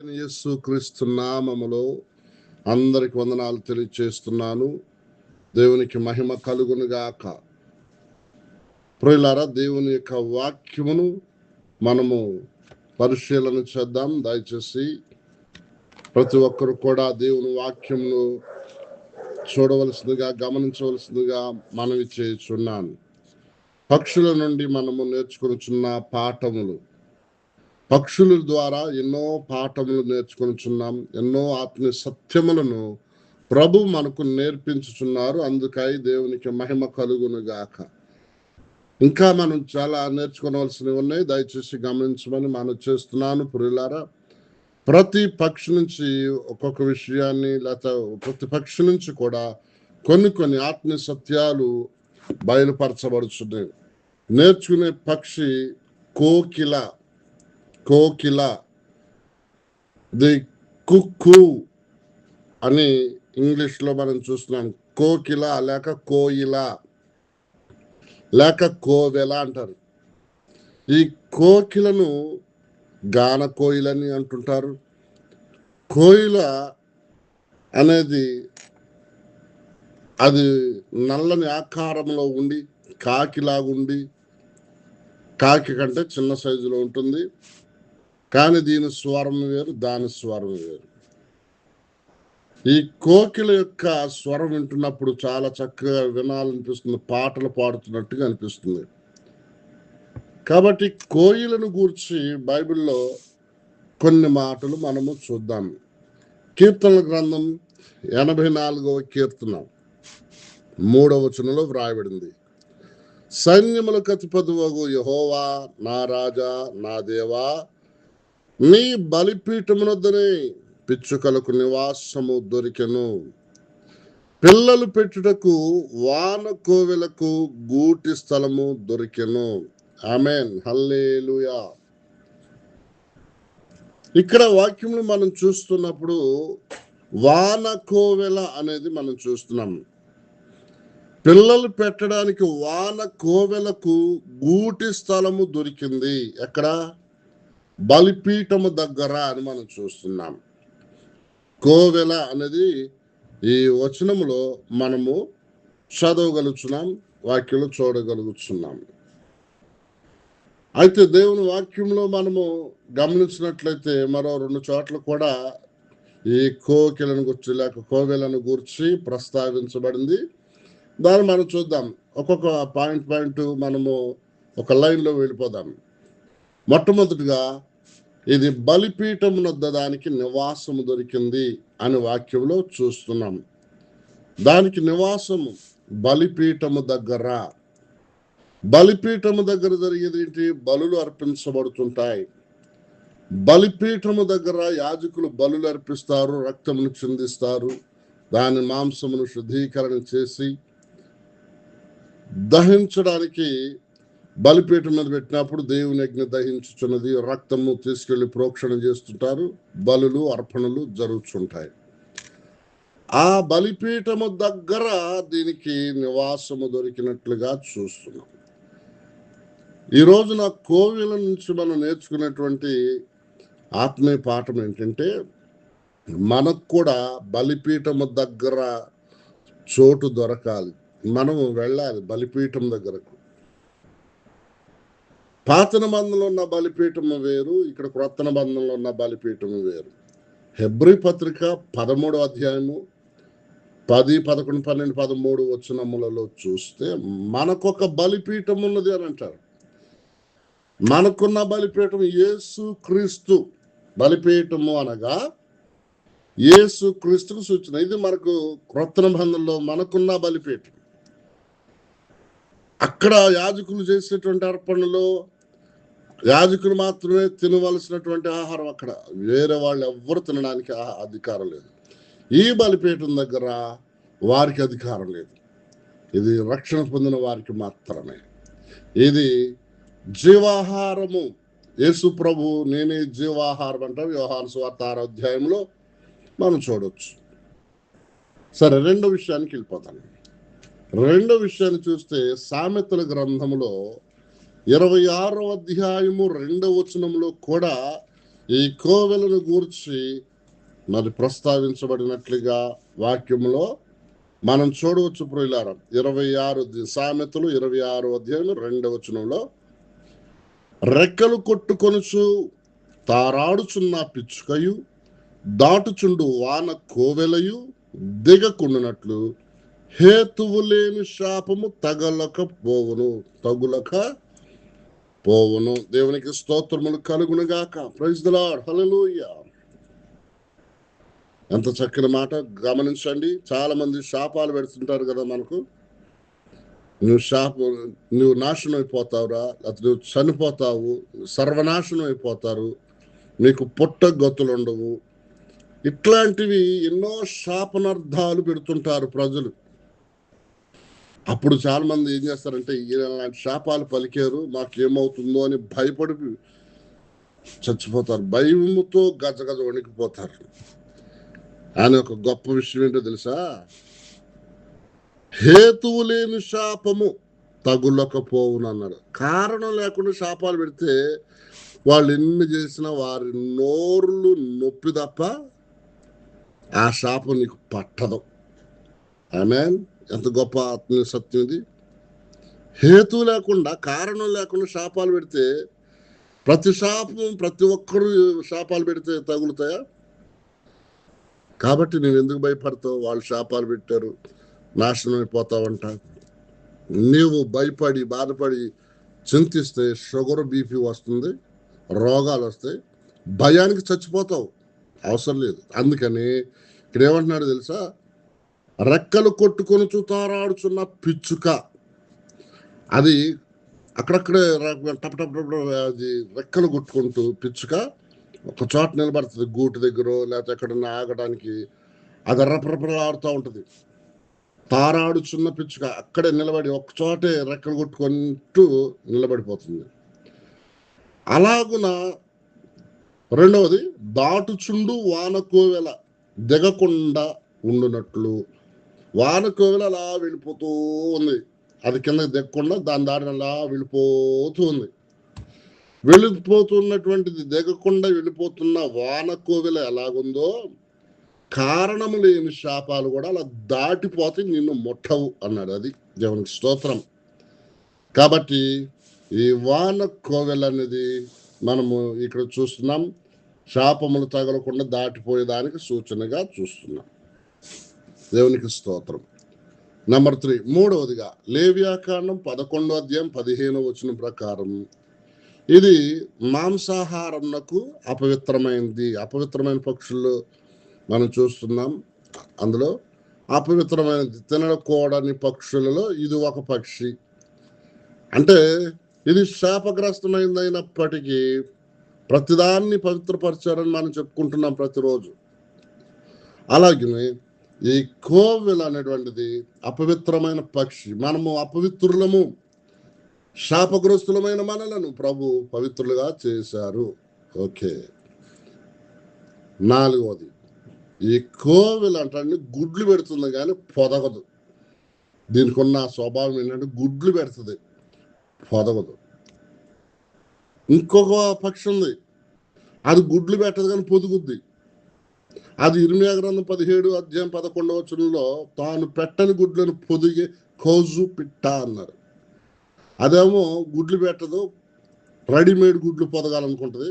యేసు క్రీస్తు నామములో అందరికి వందనాలు తెలియజేస్తున్నాను. దేవునికి మహిమ కలుగును గాక. ప్రియులారా, దేవుని యొక్క వాక్యమును మనము పరిశీలన చేద్దాం. దయచేసి ప్రతి ఒక్కరు కూడా దేవుని వాక్యమును చూడవలసిందిగా, గమనించవలసిందిగా మనవి చేయుచున్నాను. పక్షుల నుండి మనము నేర్చుకొనుచున్న పాఠములు, పక్షుల ద్వారా ఎన్నో పాఠములు నేర్చుకొనుచున్నాం. ఎన్నో ఆత్మీయ సత్యములను ప్రభు మనకు నేర్పించుచున్నారు. అందుకై దేవునికి మహిమ కలుగును గాక. ఇంకా మనం చాలా నేర్చుకోవాల్సినవి ఉన్నాయి. దయచేసి గమనించమని మనం చేస్తున్నాను. ప్రియులారా, ప్రతి పక్షి నుంచి ఒక్కొక్క విషయాన్ని, లేకపోతే ప్రతి పక్షి నుంచి కూడా కొన్ని ఆత్మీయ సత్యాలు బయలుపరచబడుచున్నాయి. నేర్చుకునే పక్షి కోకిల. ది కుక్కు అని ఇంగ్లీష్లో మనం చూస్తున్నాం. కోకిల లేక కోయిల లేక కోవెల అంటారు. ఈ కోకిలను గాన కోయిలని అంటుంటారు. కోయిల అనేది అది నల్లని ఆకారంలో ఉండి, కాకిలాగుండి, కాకి కంటే చిన్న సైజులో ఉంటుంది. కానీ దీని స్వరం వేరు, దాని స్వరం వేరు. ఈ కోకిల యొక్క స్వరం వింటున్నప్పుడు చాలా చక్కగా వినాలనిపిస్తుంది. పాటలు పాడుతున్నట్టుగా అనిపిస్తుంది. కాబట్టి కోయిలను గూర్చి బైబిల్లో కొన్ని మాటలు మనము చూద్దాం. కీర్తనల గ్రంథం 84వ కీర్తన 3వ వచనంలో వ్రాయబడింది. సైన్యములకు అధిపతివగు యెహోవా, నా రాజా, నా దేవా, నీ బలిపీఠమునొద్దనే పిచ్చుకలకు నివాసము దొరికెను. పిల్లలు పెట్టుటకు వాన కోవెలకు గూటి స్థలము దొరికెను. ఆమేన్, హల్లెలూయా. ఇక్కడ వాక్యములు మనం చూస్తున్నప్పుడు వాన కోవెల అనేది మనం చూస్తున్నాం. పిల్లలు పెట్టడానికి వాన కోవెలకు గూటి స్థలము దొరికింది. ఎక్కడ? బలిపీఠము దగ్గర అని మనం చూస్తున్నాం. కోవెల అనేది ఈ వచనములో మనము చదవగలుగుతున్నాం, వాక్యంలో చూడగలుగుతున్నాం. అయితే దేవుని వాక్యంలో మనము గమనించినట్లయితే మరో 2 చోట్ల కూడా ఈ కోకిలను గుర్చి లేక కోవెలను గూర్చి ప్రస్తావించబడింది. దాన్ని మనం చూద్దాం. ఒక్కొక్క పాయింట్ మనము ఒక లైన్లో వెళ్ళిపోదాం. మొట్టమొదటిగా, ఇది బలిపీఠమునొద్ద దానికి నివాసము దొరికింది అని వాక్యంలో చూస్తున్నాం. దానికి నివాసము బలిపీఠము దగ్గర. బలిపీఠము దగ్గర జరిగేది ఏంటి? బలులు అర్పించబడుతుంటాయి. బలిపీఠము దగ్గర యాజకులు బలులు అర్పిస్తారు, రక్తమును చిందిస్తారు, దాని మాంసమును శుద్ధీకరణ చేసి దహించడానికి బలిపీఠం మీద పెట్టినప్పుడు దేవుని అగ్ని దహించుచున్నది, రక్తము తీసుకెళ్లి ప్రోక్షణ చేస్తుంటారు, బలులు అర్పణలు జరుగుతుంటాయి. ఆ బలిపీఠము దగ్గర దీనికి నివాసము దొరికినట్లుగా చూస్తున్నాం. ఈ రోజున కోవెల నుంచి మనం నేర్చుకునేటువంటి ఆత్మీయ పాఠం ఏంటంటే, మనకు కూడా బలిపీఠము దగ్గర చోటు దొరకాలి. మనము వెళ్ళాలి బలిపీఠం దగ్గరకు. పాత నిబంధనలో ఉన్న బలిపీఠము వేరు, ఇక్కడ క్రొత్త నిబంధనలో ఉన్న బలిపీఠము వేరు. హెబ్రీ పత్రిక 13వ అధ్యాయము 10, 11, 12, 13 వచనములలో చూస్తే మనకొక బలిపీఠం ఉన్నది అని అంటారు. మనకున్న బలిపీఠం యేసు క్రీస్తు. బలిపీఠము అనగా యేసు క్రీస్తుకు సూచన. ఇది మనకు క్రొత్త నిబంధనలో మనకున్న బలిపీఠం. అక్కడ యాజకులు చేసేటువంటి అర్పణలో యాజకులు మాత్రమే తినవలసినటువంటి ఆహారం. అక్కడ వేరే వాళ్ళు ఎవ్వరు తినడానికి అధికారం లేదు. ఈ బలిపీఠం దగ్గర వారికి అధికారం లేదు. ఇది రక్షణ పొందిన వారికి మాత్రమే. ఇది జీవాహారము. యేసు ప్రభు నేనే జీవాహారం అంటే యోహాను సువార్త 6వ అధ్యాయంలో మనం చూడవచ్చు. సరే, రెండో విషయానికి వెళ్ళిపోతాను. రెండో విషయాన్ని చూస్తే సామెతల గ్రంథములో 26వ అధ్యాయము 2వ వచనంలో కూడా ఈ కోవెలను గూర్చి మరి ప్రస్తావించబడినట్లుగా వాక్యంలో మనం చూడవచ్చు ప్రియులారా. 26 సామెతలు 26 అధ్యాయం 2వ వచనంలో, రెక్కలు కొట్టుకొనుచు తారాడుచున్న పిచ్చుకయు దాటుచుండు వాన కోవెలయు దిగకుండునట్లు హేతువు లేని శాపము తగులక పోవును. దేవునికి స్తోత్రములు కలుగునుగాక. Praise the Lord. హల్లెలూయా. ఎంత చక్కని మాట గమనించండి. చాలా మంది శాపాలు పెడుతుంటారు కదా మనకు. నువ్వు నాశనం అయిపోతావురా, లేకపోతే నువ్వు చనిపోతావు, సర్వనాశనం అయిపోతారు, మీకు పుట్ట గతులు ఉండవు, ఇట్లాంటివి ఎన్నో శాపనార్థాలు పెడుతుంటారు ప్రజలు. అప్పుడు చాలా మంది ఏం చేస్తారంటే, ఇలాంటి శాపాలు పలికారు మాకేమవుతుందో అని భయపడి చచ్చిపోతారు. భయముతో గజగజ వణికిపోతారు. అని ఒక గొప్ప విషయం ఏంటో తెలుసా? హేతువు లేని శాపము తగులకపోవును అన్నాడు. కారణం లేకుండా శాపాలు పెడితే వాళ్ళు ఎన్ని చేసినా వారి నోరులు నొప్పి తప్ప ఆ శాపం నీకు పట్టదు. ఆమేన్. ఎంత గొప్ప ఆత్మీయ సత్యం ఇది. హేతు లేకుండా, కారణం లేకుండా శాపాలు పెడితే, ప్రతి ఒక్కరు శాపాలు పెడితే తగులుతాయా? కాబట్టి నువ్వు ఎందుకు భయపడతావు? వాళ్ళు శాపాలు పెట్టారు, నాశనం అయిపోతావంట. నీవు భయపడి బాధపడి చింతిస్తే షుగర్ బీపీ వస్తుంది, రోగాలు వస్తాయి, భయానికి చచ్చిపోతావు. అవసరం లేదు. అందుకని ఇక్కడ ఏమంటున్నాడు తెలుసా? రెక్కలు కొట్టుకొని తారాడుచున్న పిచ్చుక, అది అక్కడక్కడే టప్ టప్ టప్ అది రెక్కలు కొట్టుకుంటూ పిచ్చుక ఒక చోట నిలబడుతుంది, గూటు దగ్గర లేకపోతే ఎక్కడన్నా ఆగడానికి. అది రపరపలాడుతూ ఉంటుంది. తారాడుచున్న పిచ్చుక అక్కడే నిలబడి ఒక చోటే రెక్కలు కొట్టుకుంటూ నిలబడిపోతుంది. అలాగున రెండవది, దాటుచుండు వాన కోవెల దిగకుండా ఉండునట్లు. వాన కోవెల అలా వెళ్ళిపోతూ ఉంది, అది కిందకి దిగకుండా దాని దారిని అలా వెళ్ళిపోతూ ఉంది. వెళ్ళిపోతున్నటువంటిది దిగకుండా వెళ్ళిపోతున్న వాన కోవెల ఎలాగుందో, కారణము లేని శాపాలు కూడా అలా దాటిపోతే నిన్ను ముట్టవు అన్నాడు. అది దేవునికి స్తోత్రం. కాబట్టి ఈ వాన కోవెల అనేది మనము ఇక్కడ చూస్తున్నాం, శాపములు తగలకుండా దాటిపోయేదానికి సూచనగా చూస్తున్నాం. దేవునికి స్తోత్రం. నంబర్ 3, మూడవదిగా లేవియాకాండం 11వ అధ్యాయం 15వ వచనం ప్రకారం, ఇది మాంసాహారంకు అపవిత్రమైనది. అపవిత్రమైన పక్షుల్లో మనం చూస్తున్నాం. అందులో అపవిత్రమైనది, తినకూడని పక్షులలో ఇది ఒక పక్షి. అంటే ఇది శాపగ్రస్తమైనదైనప్పటికీ ప్రతిదాన్ని పవిత్రపరిచారని మనం చెప్పుకుంటున్నాం ప్రతిరోజు. అలాగే ఈ కోవెల అనేటువంటిది అపవిత్రమైన పక్షి. మనము అపవిత్రులము, శాపగ్రస్తులమైన మనలను ప్రభు పవిత్రులుగా చేశారు. ఓకే. 4వది, ఈ కోవెల అంటే గుడ్లు పెడుతుంది కానీ పొదగదు. దీనికి ఉన్న స్వభావం ఏంటంటే గుడ్లు పెడుతుంది, పొదగదు. ఇంకొక పక్షి ఉంది, అది గుడ్లు పెట్టదు కానీ పొదుగుద్ది. అది ఇర్మియా గ్రంథం 17వ అధ్యాయం 11వ వచనంలో, తాను పెట్టని గుడ్లను పొదిగే కోజు పిట్ట అన్నారు. అదేమో గుడ్లు పెట్టదు, రెడీమేడ్ గుడ్లు పొదగాలనుకుంటుంది.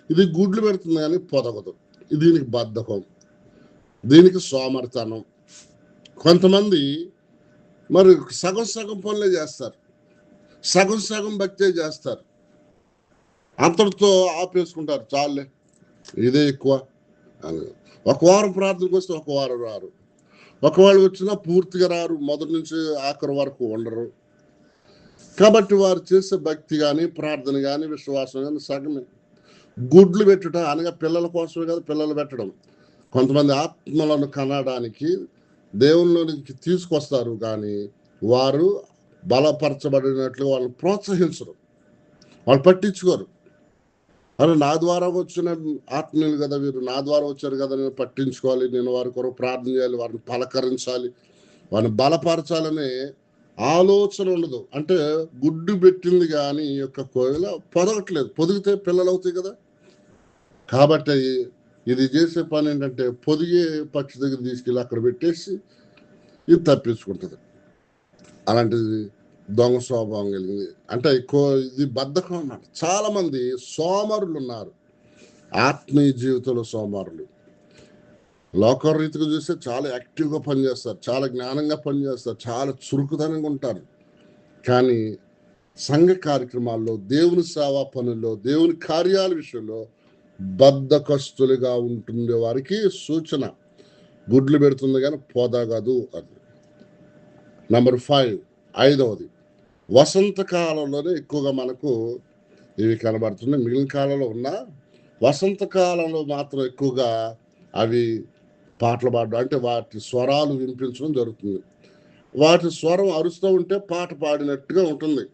ఇది గుడ్లు పెడుతుంది కానీ పొదగదు. దీనికి బద్ధకం, దీనికి సోమరితనం. కొంతమంది మరి సగం పనులే చేస్తారు, సగం భక్తే చేస్తారు, అంతటితో ఆపేసుకుంటారు. చాలే, ఇదే ఎక్కువ అని. ఒక వారం ప్రార్థనకు వస్తే ఒక వారం రారు, ఒకవేళ వచ్చినా పూర్తిగా రారు, మొదటి నుంచి ఆఖరి వరకు ఉండరు. కాబట్టి వారు చేసే భక్తి కానీ ప్రార్థన కానీ విశ్వాసం కానీ సగమే. గుడ్లు పెట్టుట అనగా పిల్లల కోసమే కదా పిల్లలు పెట్టడం. కొంతమంది ఆత్మలను కనడానికి దేవుళ్ళకి తీసుకొస్తారు కానీ వారు బలపరచబడినట్లు వాళ్ళని ప్రోత్సహించరు, వాళ్ళు పట్టించుకోరు. అరే నా ద్వారా వచ్చిన ఆత్మీయులు కదా వీరు, నా ద్వారా వచ్చారు కదా, నేను పట్టించుకోవాలి, నేను వారి కొరకు ప్రార్థన చేయాలి, వారిని పలకరించాలి, వారిని బలపరచాలనే ఆలోచన ఉండదు. అంటే గుడ్డు పెట్టింది కానీ ఈ యొక్క కోవెల పొదగట్లేదు. పొదిగితే పిల్లలు అవుతాయి కదా. కాబట్టి ఇది చేసే పని ఏంటంటే పొదిగే పక్షి దగ్గర తీసుకెళ్ళి అక్కడ పెట్టేసి ఇది తప్పించుకుంటుంది. అలాంటిది దొంగ స్వభావం కలిగింది. అంటే ఇది బద్ధకం అన్నమాట. చాలా మంది సోమరులు ఉన్నారు, ఆత్మీయ జీవితంలో సోమరులు. లోకరీతిగా చూస్తే చాలా యాక్టివ్గా పనిచేస్తారు, చాలా జ్ఞానంగా పనిచేస్తారు, చాలా చురుకుదనంగా ఉంటారు. కానీ సంఘ కార్యక్రమాల్లో, దేవుని సేవా పనుల్లో, దేవుని కార్యాల విషయంలో బద్ధకస్తులుగా ఉంటుండే వారికి సూచన, గుడ్లు పెడుతుంది కానీ పోదాగదు అది. నెంబర్ 5, 5వది, వసంతకాలంలోనే ఎక్కువగా మనకు ఇవి కనబడుతున్నాయి. మిగిలిన కాలంలో ఉన్న వసంతకాలంలో మాత్రం ఎక్కువగా అవి పాటలు పాడడం, అంటే వాటి స్వరాలు వినిపించడం జరుగుతుంది. వాటి స్వరం అరుస్తూ ఉంటే పాట పాడినట్టుగా ఉంటుంది.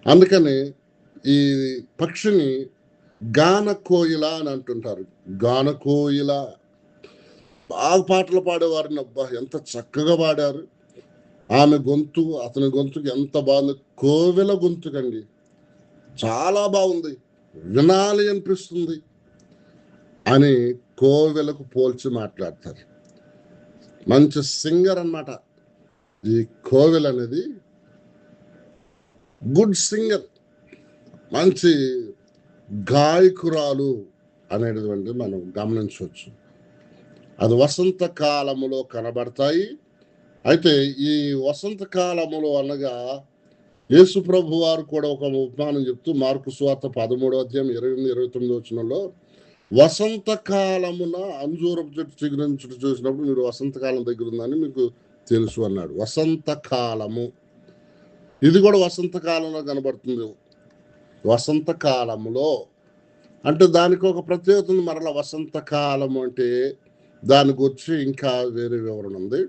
అందుకని ఈ పక్షిని గాన కోయిల అని అంటుంటారు. గాన కోయిల, బాగా పాటలు పాడేవారిని, అబ్బా ఎంత చక్కగా పాడారు, ఆమె గొంతు అతని గొంతుకు ఎంత బాగుంది, కోవెల గొంతుకండి, చాలా బాగుంది, వినాలి అనిపిస్తుంది అని కోవెలకు పోల్చి మాట్లాడతారు. మంచి సింగర్ అన్నమాట ఈ కోవెల అనేది, గుడ్ సింగర్, మంచి గాయకురాలు అనేటువంటి మనం గమనించవచ్చు. అది వసంత కాలములో కనబడతాయి. అయితే ఈ వసంత కాలములో అనగా యేసు ప్రభు వారు కూడా ఒక ఉపమానం చెప్తూ మార్కు సువార్త 13వ అధ్యాయం 28, 29 వచనంలో, వసంత కాలమున అంజూరపు చెట్టు చిగురించుట చూసినప్పుడు మీరు వసంతకాలం దగ్గర ఉందని మీకు తెలుసు అన్నాడు. వసంత కాలము, ఇది కూడా వసంత కాలంలో కనబడుతుంది. వసంత కాలములో అంటే దానికి ఒక ప్రత్యేకత ఉంది. మరలా వసంత కాలము అంటే దాని గురించి ఇంకా వేరే వివరణ ఉంది.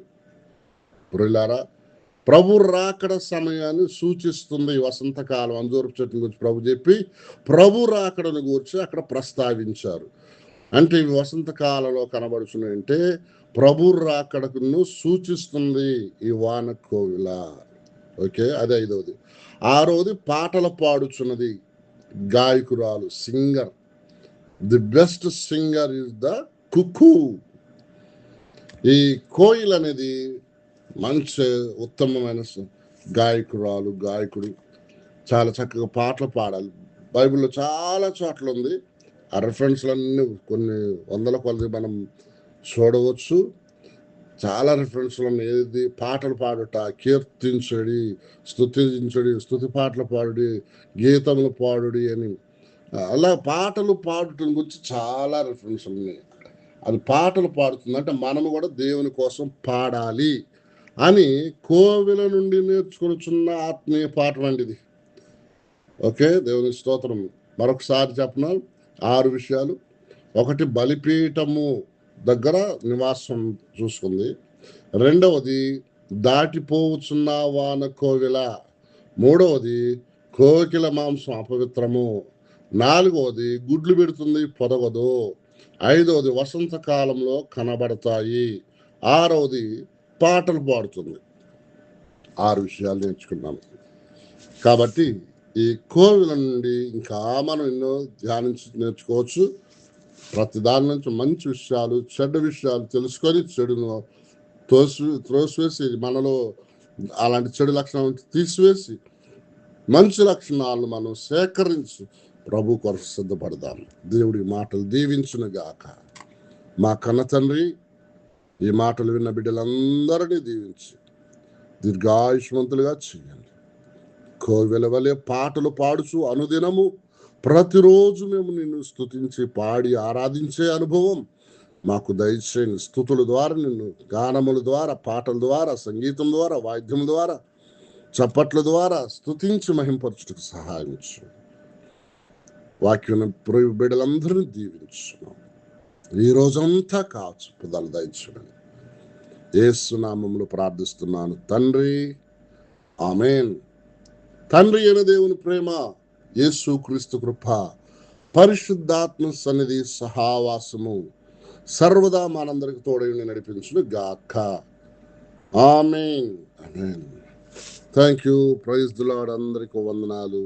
ప్రియులారా, ప్రభు రాకడ సమయాన్ని సూచిస్తుంది ఈ వసంతకాలం. అంజూరపు చెట్టు గురించి ప్రభు చెప్పి ప్రభు రాకడను గురించి అక్కడ ప్రస్తావించారు. అంటే ఇవి వసంతకాలంలో కనబడుచున్నాయంటే ప్రభు రాకడను సూచిస్తుంది ఈ వాన కోవిల. ఓకే, అదే 5వది. 6వది, పాటలు పాడుచున్నది గాయకురాలు, singer. The best singer is the cuckoo. ఈ కోయిల్ అనేది మంచి ఉత్తమమైన గాయకురాలు, గాయకుడు, చాలా చక్కగా పాటలు పాడాలి. బైబిల్లో చాలా చోట్ల ఉంది. ఆ రెఫరెన్స్లన్నీ కొన్ని వందల కొలది మనం చూడవచ్చు. చాలా రెఫరెన్స్లు ఉన్నాయి. ఏది పాటలు పాడుట, కీర్తించడి, స్తుతించడి, స్తుతి పాటలు పాడుడి, గీతములు పాడుడి అని, అలా పాటలు పాడటం గురించి చాలా రెఫరెన్స్ ఉన్నాయి. అది పాటలు పాడుతుందంటే మనము కూడా దేవుని కోసం పాడాలి అని కోవెల నుండి నేర్చుకొనిచున్న ఆత్మీయ పాఠం అండి ఇది. ఓకే, దేవుని స్తోత్రం. మరొకసారి చెప్పనా, 6 విషయాలు. 1, బలిపీఠము దగ్గర నివాసం చూసుకుంది. 2వది, దాటిపోవచ్చున్న వాన కోవెల. 3వది, కోకిల మాంసం అపవిత్రము. 4వది, గుడ్లు పెడుతుంది పొదగదు. 5వది, వసంతకాలంలో కనబడతాయి. 6వది, పాటలు పాడుతుంది. 6 విషయాలు నేర్చుకున్నాం. కాబట్టి ఈ కోవిల నుండి ఇంకా మనం ఎన్నో ధ్యానించి నేర్చుకోవచ్చు. ప్రతి దాని నుంచి మంచి విషయాలు, చెడ్డ విషయాలు తెలుసుకొని చెడును త్రోసివేసి, మనలో అలాంటి చెడు లక్షణాలను తీసివేసి మంచి లక్షణాలను మనం సేకరించి ప్రభు కొరకు సిద్ధపడదాం. దేవుడి మాటలు దీవించును గాక. మా కన్న తండ్రి, ఈ మాటలు విన్న బిడ్డలందరినీ దీవించి దీర్ఘాయుష్మంతులుగా చేయండి. కోవెల వలె పాటలు పాడుచు అనుదినము ప్రతిరోజు మేము నిన్ను స్తుతించి పాడి ఆరాధించే అనుభవం మాకు దయచేయండి. స్తుతుల ద్వారా, నిన్ను గానముల ద్వారా, పాటల ద్వారా, సంగీతం ద్వారా, వాయిద్యం ద్వారా, చప్పట్ల ద్వారా స్తుతించి మహింపరచుటకు సహాయించు. వాక్యం బిడ్డలందరినీ దీవించున్నాం. ఈ రోజంతా కాచు పుదలు దయచేయండి. యేసు నామములో ప్రార్థిస్తున్నాను తండ్రి, ఆమేన్. తండ్రి అయిన దేవుని ప్రేమ, యేసు క్రీస్తు కృప, పరిశుద్ధాత్మ సన్నిధి సహవాసము సర్వదా మనందరికి తోడై నడిపించును గాక. Amen, amen. Thank you. Praise the Lord. అందరికీ వందనాలు.